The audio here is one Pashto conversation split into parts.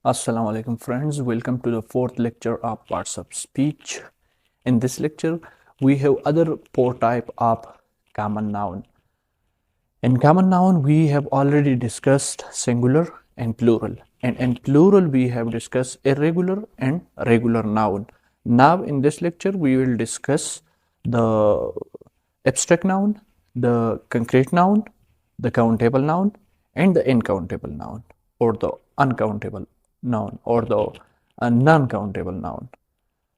Assalamu alaikum friends, welcome to the fourth lecture of parts of speech. In this lecture, we have other four type of common noun. In common noun, we have already discussed singular and plural. And in plural, we have discussed irregular and regular noun. Now in this lecture, we will discuss the abstract noun, the concrete noun, the countable noun, and the uncountable noun, or the uncountable noun, or the non-countable noun.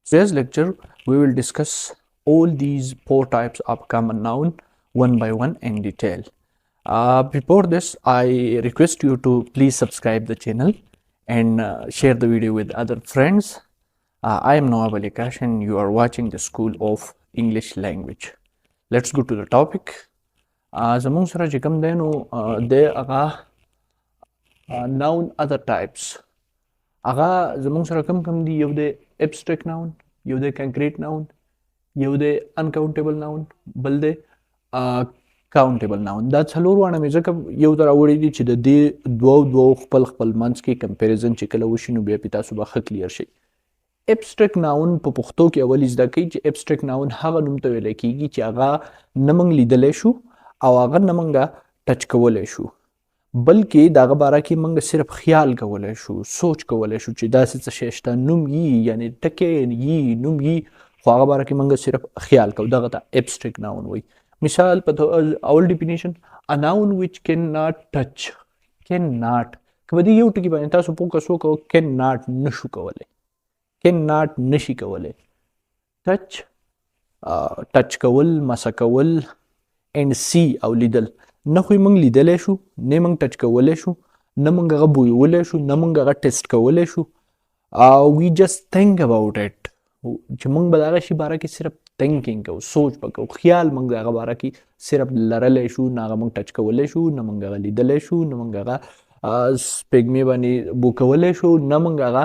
So today's lecture, we will discuss all these four types of common noun one by one in detail. Before this, I request you to please subscribe the channel and share the video with other friends. I am Noah Balikash and you are watching the School of English Language. Let's go to the topic. زمونږ سره چې کوم دی نو د هغه noun other types هغه زمونږ سره کم دي یو د abstract noun یو د concrete noun یو د uncountable noun بل د countable noun دا څلور وانه مې ځکه یو ته راوړي دي چې د دې دوو خپل منځ کې کمپیریزن چې کله وشي نو بیا پې تاسو به ښه کلیر شي. abstract noun په پښتو کې اول زده کوي چې abstract noun هغه نوم ته ویلی کېږي چې هغه نه موږ لیدلی شو او هغه نه موږ ټچ کولی شو بلکې د هغه باره کې موږ صرف خیال کولی شو سوچ کولی شو چې داسې څه شی شته نوم یي یعنې ټکی یي نوم یي خو هغه باره کې موږ صرف خیال کوو دغه ته abstract noun وایي. مثال په اول ډیفینیشن a noun which cannot touch cannot که په دې یو ټکي باندې تاسو فوکس وکړو cannot نشو کولی cannot نشي کولی ټچ کول مسه کول and see او لیدل نه خو موږ لیدلی شو نه موږ ټچ کولی شو نه موږ هغه بویولی شو نه موږ هغه ټیسټ کولی شو we just think about it چې موږ به د هغه شي باره کې صرف تھنکینګ کوو سوچ به کوو خیال موږ د هغه باره کې صرف لرلی شو نه هغه موږ ټچ کولی شو نه موږ هغه لیدلی شو نه موږ هغه سپېږمې باندې بو کولی شو نه موږ هغه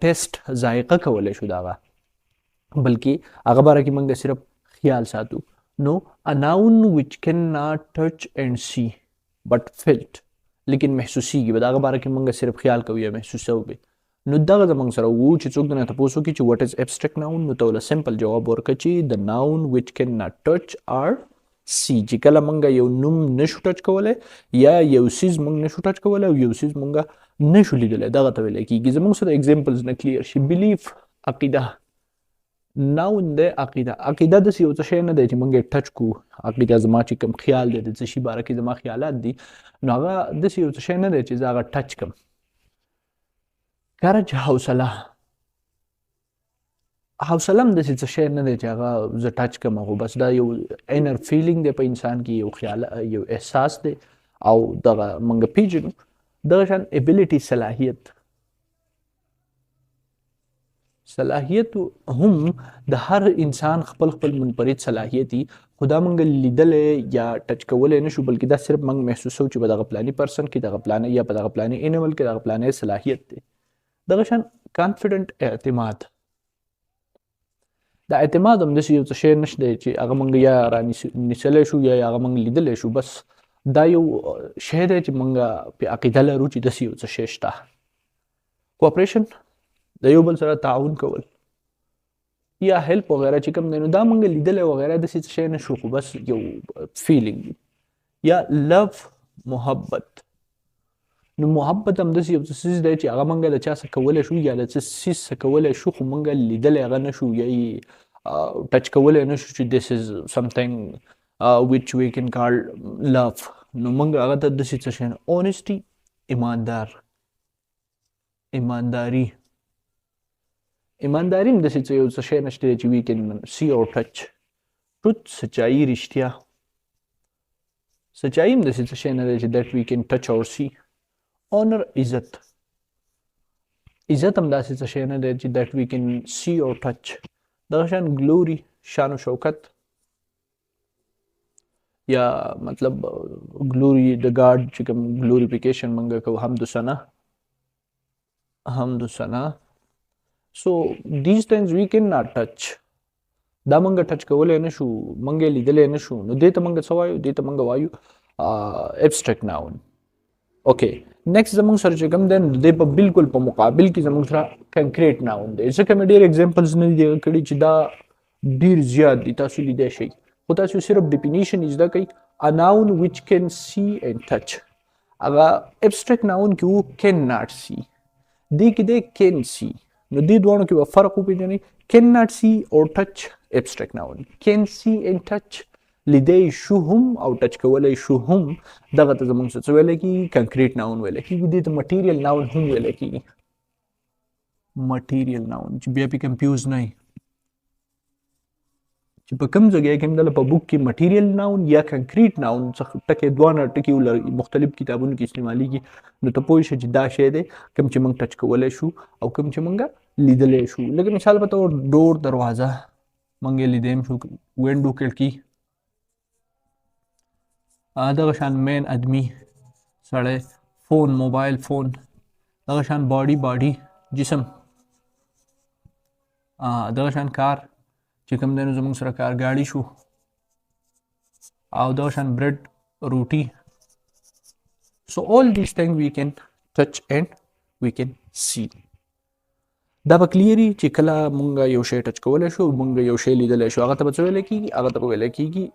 ټیسټ ذایقه کولی شو د هغه بلکې هغه باره کې موږ صرف خیال ساتو. نو a noun which cannot touch and see but felt لیکن محسوسیږي به د هغه باره کې موږ صرف خیال کوو یا محسوسوو به نو دغه زموږ سره وو چې څوک درنه تپوس وکړي چې what is abstract noun نو ته ورله سمپل جواب ورکړه چې the noun which cannot touch or see چې کله موږ یو نوم نشو ټچ کولی یا یو څیز موږ نشو ټچ کولی او یو څیز موږ نشو لیدلی دغه ته ویلی کېږي. زموږ سره اگزامپلز نه کلیر شي. بلیف عقیده ناون دی عقیده داسې یو څه شی نه دی چې موږ یې ټچ کړو عقیده زما چې کوم خیال دی د څه شي باره کې زما خیالات دي نو هغه داسې یو څه شی نه دی چې زه هغه ټچ کړم. کرج حوصله هم داسې څه شی نه دی چې هغه زه ټچ کړم خو بس دا یو انر فیلینګ دی په انسان کې یو خیال یو احساس دی او دغه موږ پیژنو. دغه شان ابیلیټي صلاحیت هم د هر انسان خپل منفرد صلاحیت دي خو دا موږ لیدلی یا ټچ کولی نشو بلکې دا صرف موږ محسوسوو چې په دغه پلاني پرسن کې دغه پلاني یا په دغه پلاني انیمل کې دغه پلاني صلاحیت دی. دغه شان کانفیډنټ اعتماد د اعتماد هم داسې یو څه شی نشته چې هغه موږ یا رانیسلی شو یا هغه موږ لیدلی شو بس دا یو شی دی چې موږ پې عقیده لرو چې داسې یو څه شی شته. کوآپریشن د یو بل سره تعاون کول یا هیلپ وغیره چې کوم دی نو دا موږ لیدلی وغیره داسې څه شی نشو خو بس یو فیلینګ دی. یا لو محبت نو محبت هم داسې یو څه څیز دی چې هغه موږ د چا څه کولی شو یا د څه څیز څه کولی شو خو موږ لیدلی هغه نشو یا یې ټچ کولی نشو چې this is something which we can call love نو موږ هغه ته داسې څه شی نه. اونیسټي ایمانداري هم داسې یو څه شی نشته دی چې we can see or touch. truth سچایي رښتیا هم داسې څه شی نه دی چې that we can touch or see. honor عزت هم داسې څه شی نه دی چې that we can see or touch. دغه شان ګلوري شان و شوکت یا مطلب ګلوري د ګاډ چې کوم ګلوریفیکیشن موږ کوو حمد و ثنا so these things we cannot touch دا موږ ټچ کولی نشو موږ یې لیدلی نشو نو دې ته موږ څه وایو دې ته موږ وایو abstract noun. اوکے نیکسٹ زموږ سره چې کوم دی نو د په بالکل په مقابل کې زموږ سره کنکریټ ناون دی ځکه مې ډېر اگزامپلز نه دي کړي چې دا ډېر زیات دي تاسو لیدای شئ خو تاسو صرف ډیفینیشن یې زده کړئ a noun which can see and touch هغه abstract noun کې و can not see دې کې دی can see نو دې دواړو کې به فرق وپېژنئ can not see or touch abstract noun can see and touch لیدای شو هم او ټچ کولای شو هم دغه ته زموږ څه ویلی کېږي کنکریټ ناون ویلی کېږي دې ته مټیریل ناون هم ویلی کېږي مټیریل ناون چې بیا پې کنفیوز نه وي چې په کوم ځای کې هم دله په بک کې مټیریل ناون یا کنکریټ ناون څخه ټکي دواړه ټکي مختلف کتابونو کې استعمالیږي نو ته پوه شه چې دا شی دی کوم چې موږ ټچ کولی شو او کوم چې موږ لیدلی شو لکه مثال په طور ډور دروازه موږ یې لیدی هم شو وینډو کړکي دغه شان مین ادمی سړی فون موبایل فون دغه شان باډي جسم دغه شان کار چې کوم دی نو زموږ سره کار ګاډي شو او دغه شان بریډ روټي سو all these things we can touch and we can see دا به کلیري چې کله مونږ یو شی ټچ کولی شو مونږ یو شی لیدلی شو هغه ته به څه ویلی کېږي هغه ته به ویلی کېږي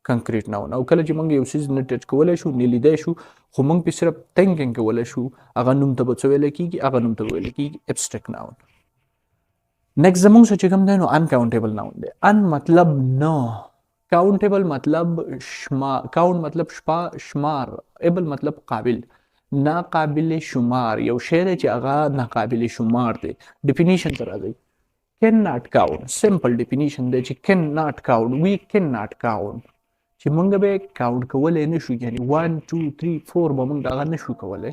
کنکریټ ناون او کله چې موږ یو څیز نه ټچ کولی شو نه لیدی شو خو موږ پې صرف تھنکینګ کولی شو هغه نوم ته به څه ویلی کېږي هغه نوم ته به ویلی کېږي abstract noun نیکسټ زموږ سره چې کوم دی نو uncountable noun دی ان مطلب نه countable مطلب count مطلب شمار able مطلب قابل ناقابل شمار یو شی دی چې هغه ناقابل شمار دی ډیفینیشن ته راځئ cannot count simple definition دی چې cannot count we cannot count چې موږ به کاونټ کولی نه شو یعنې 1 2 3 4 به موږ هغه نه شو کولی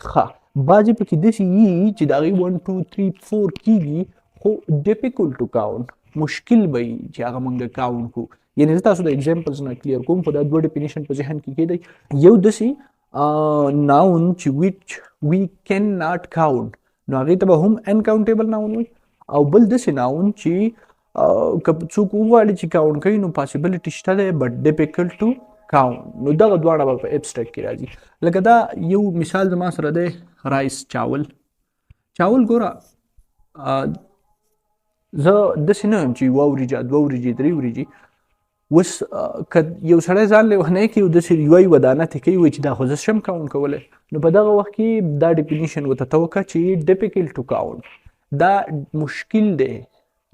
ښه بعضې پکې داسې وي چې د هغې 1 2 3 4 کېږي خو ډیفیکلټ ټو کاونټ مشکل به وي چې هغه موږ کاونټ کړو یعنې زه تاسو د ایگزامپلز نه کلیر کوم خو دا دوه ډیفینیشن په ذهن کې کېدی یو داسې ناون چې ویچ وی کین ناټ کاونټ نو هغې ته به هم انکاونټیبل ناون وي او بل داسې ناون چې که څوک وغواړي چې کاونټ کوي نو پاسیبلیټي شته دی بټ ډیفیکلټ ټو کاونټ نو دغه دواړه به په ایبسټریکټ کې راځي لکه دا یو مثال زما سره دی رایس چاول ګوره زه داسې نه یم چې یوه وریجه دوه وریجې درې وریجې اوس که یو سړی ځان لیونی کوي او داسې یوه دانه ترې کوي وایي چې دا خو زه شم کاونټ کولی نو په دغه وخت کې دا ډیفینیشن ورته ته وکړه چې ډیفیکلټ ټو کاونټ دا مشکل دی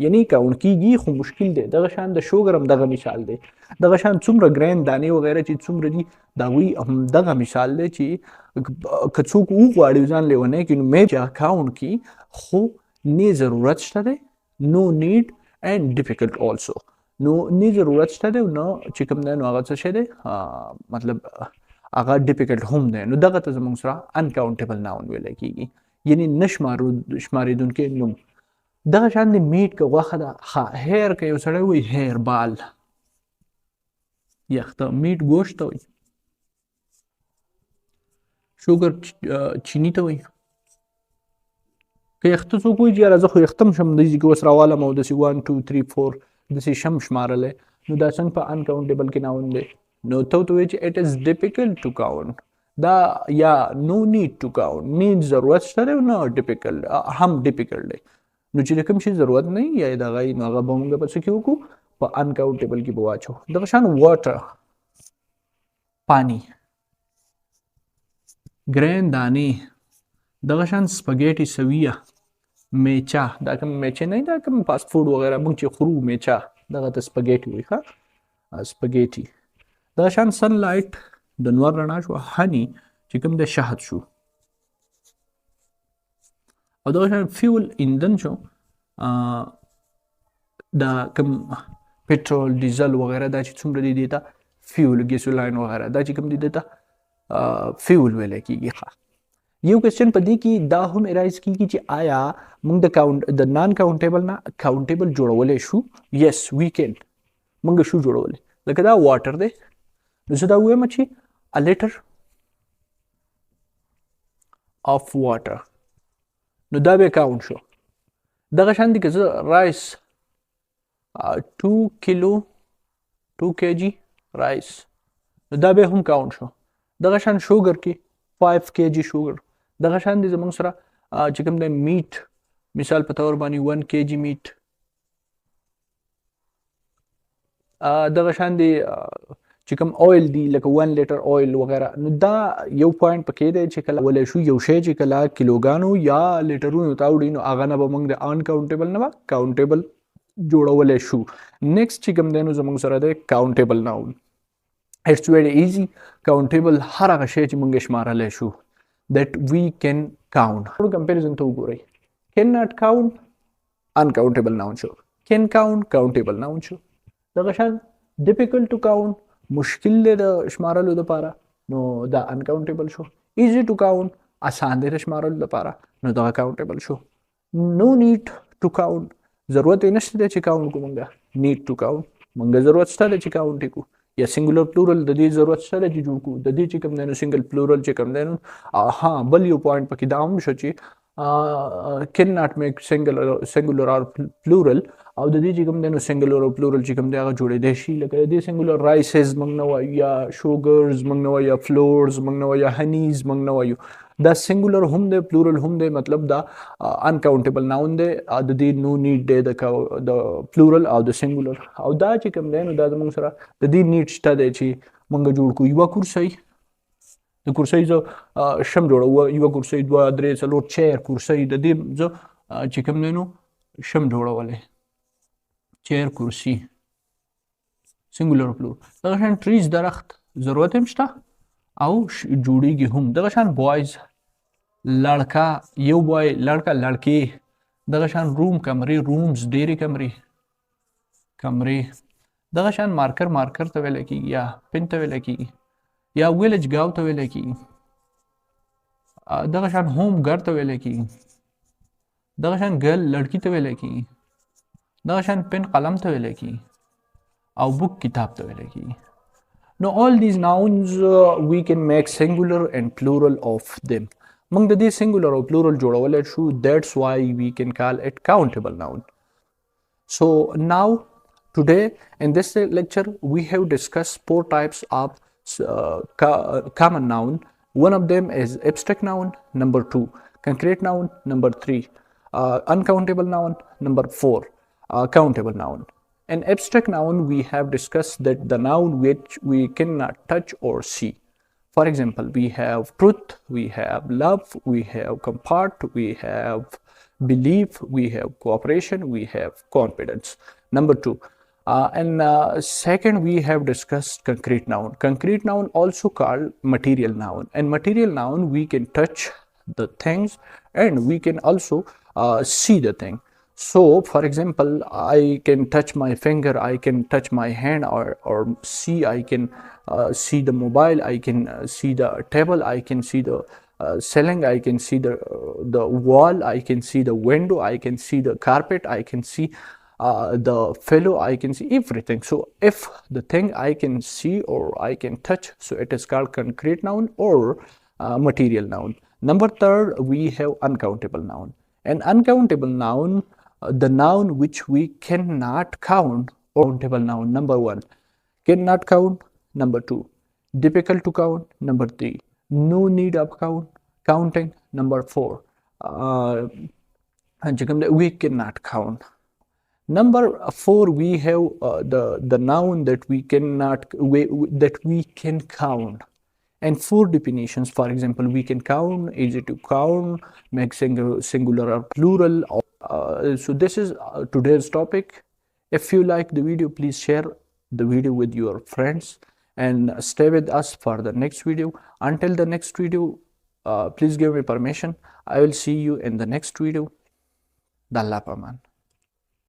یعنی کاونټ کېږي خو مشکل دی دغه شان د شوګر هم دغه مثال دی دغه شان څومره ګرین دانې وغیره چې څومره دي د هغوی همدغه مثال دی چې که څوک وغواړي ځان لیونی کړي نو مې چې کاونټ کړي خو نه ضرورت شته دی نو نیډ اینډ ډیفیکلټ آلسو نو نه ضرورت شته دی نو چې کوم دی نو هغه څه شی دی مطلب هغه ډیفیکلټ هم دی نو دغه ته زموږ سره انکاونټیبل ناون ویلی کېږي یعنی نه شمارېدونکی نوم دغه شان د میټ که غوښه ده ښه هیر که یو سړی وایي هیر بال یخته میټ ګوشت ته وایي شوګر چیني ته وایي که یخته څوک وایي چې یاره زه خو یخته هم شم داسې کې اوس راوالم او داسې 1 2 3 4 داسې شم شمارلی نو دا څنګه په انکاونټیبل کې ناون دی نو ته ورته وایي چې اټ از ډیفیکلټ ټو کاونټ دا یا نو نیډ ټو کاونټ نیډ ضرورت شته دی نه ډیفیکلټ هم ډیفیکلټ دی نو چې د کوم شي ضرورت نه یا د هغه نو هغه به موږ په څه کې وکړو په انکاونټیبل کې به واچو دغه شان واټر پانی ګرین دانې دغه شان سپګیټي سویه میچا دا کوم میچې نه دا کوم فاست فوډ وغیره موږ چې خورو میچا دغه ته سپګیټي وایي ښه سپګیټي دغه شان سن لایټ د نور رڼا شو هني چې کوم د شهد شو او دغه شان فیول ایندن شو دا کوم پټرول ډیزل وغیره دا چې څومره دي دې ته فیول ګیسولاین وغیره دا چې کوم دي دې ته فیول ویلی کېږي ښه یو کوېسچن په دې کې دا هم ارایز کېږي چې آیا موږ د نان کاونټیبل نه کاونټیبل جوړولی شو یس وی کین موږ شو جوړولی لکه دا واټر دی نو زه دا ووایم چې a liter of water نو دا به کاونټ شو دغه شان دي که زه رایس 2 kg رایس نو دا به هم کاونټ شو دغه شان شوګر کې 5 kg sugar دغه شان دي زمونږ سره چې کوم دی میټ مثال په تور باندې 1 kg میټ دغه شان دي چې کوم اویل دی لکه 1 لیټر اویل وغیرہ نو دا یو پوینټ پکې دی چې کله ولې شو یو شی چې کله کیلوګانو یا لیټرونو ته وړي نو هغه نه به موږ د انکاونټیبل نه کاونټیبل جوړولی شو. نیکسټ چې کوم دی نو زموږ سره دی کاونټیبل ناون. It's very easy. Countable هر هغه شی چې موږ شمارلی شو that we can count. Comparison ته وګورئ. Cannot count uncountable noun شو. Can count countable noun شو. دغه شان difficult to count مشکل دی د شمارلو دپاره نو دا uncountable شو. Easy to count آسان دی د شمارلو دپاره نو دغه countable شو. No need to count ضرورت یې نشته دی چې count کو موږ need to count موږ ضرورت شته دی چې count یې کو یا سنګولر پلورل د دې ضرورت شته چې جوړ کو د دې چې کوم دی نو سنګل پلورل چې کوم دی نو ها بل یو پوینټ پکې دا هم شو چې کین ناٹ میک سنګولر اور پلورل او د دې چې کوم دی نو سنګولر او پلورل چې کوم دی هغه جوړېدی شي لکه د دې سنګولر رایسز موږ نه وایو یا شوګرز موږ نه وایو یا فلورز موږ نه وایو یا هنیز موږ نه وایو دا سنګولر هم دی پلورل هم دی مطلب دا انکاونټیبل ناون دی د دې نو نیډ دی د پلورل او د سنګولر او دا چې کوم دی نو دا زموږ سره د دې نیډ شته دی چې موږ جوړ کړو یوه کرسۍ د کرسۍ زه شم جوړوه یوه کرسۍ دوه درې څلور چیر کرسۍ د دې زه چې کوم دی نو شم جوړولی چیر کرسي سنګولر پلور دغه شان ټریز درخت ضرورت هم شته او جوړیږي هم دغه شان بوایز لړکا یو بوای لړکا لړکې دغه شان روم کمرې رومز ډېرې کمرې دغه شان مارکر ته ویلی کېږي یا پن ته ویلی کېږي یا ویلج ګاو ته ویلی کېږي دغه شان هوم ګر ته ویلی کېږي دغه شان ګرل لړکي ته ویلی کېږي دغه شان پن قلم ته ویلی کېږي او بک کتاب ته ویلی کېږي. Now all these nouns we can make singular and plural of them. موږ د دې singular او plural جوړولی شو that's why we can call it countable noun. So now today in this lecture we have discussed 4 types of common noun. One of them is abstract noun, number 2 concrete noun, number 3 uncountable noun, number 4 countable noun. In abstract noun, we have discussed that the noun which we cannot touch or see. For example, we have truth, we have love, we have comfort, we have belief, we have cooperation, we have confidence. Number 2. And second, we have discussed concrete noun. Concrete noun also called material noun. And material noun, we can touch the things and we can also see the thing. So for example, I can touch my finger, I can touch my hand or see, I can see the mobile, I can see the table, I can see the ceiling, I can see the wall, I can see the window, I can see the carpet, I can see the fellow, I can see everything. So if the thing I can see or I can touch, so it is called concrete noun or material noun. Number 3, we have uncountable noun. An uncountable noun, the noun which we cannot count, or countable noun. Number 1, cannot count. Number 2, difficult to count. Number 3, no need of counting. Number 4, we cannot count. Number 4, we have the noun that we cannot that we can count. And 4 definitions. For example, we can count, easy to count, make singular or plural. So this is today's topic. If you like the video, please share the video with your friends and stay with us for the next video. Until the next video, please give me permission. I will see you in the next video. Dalla Paman.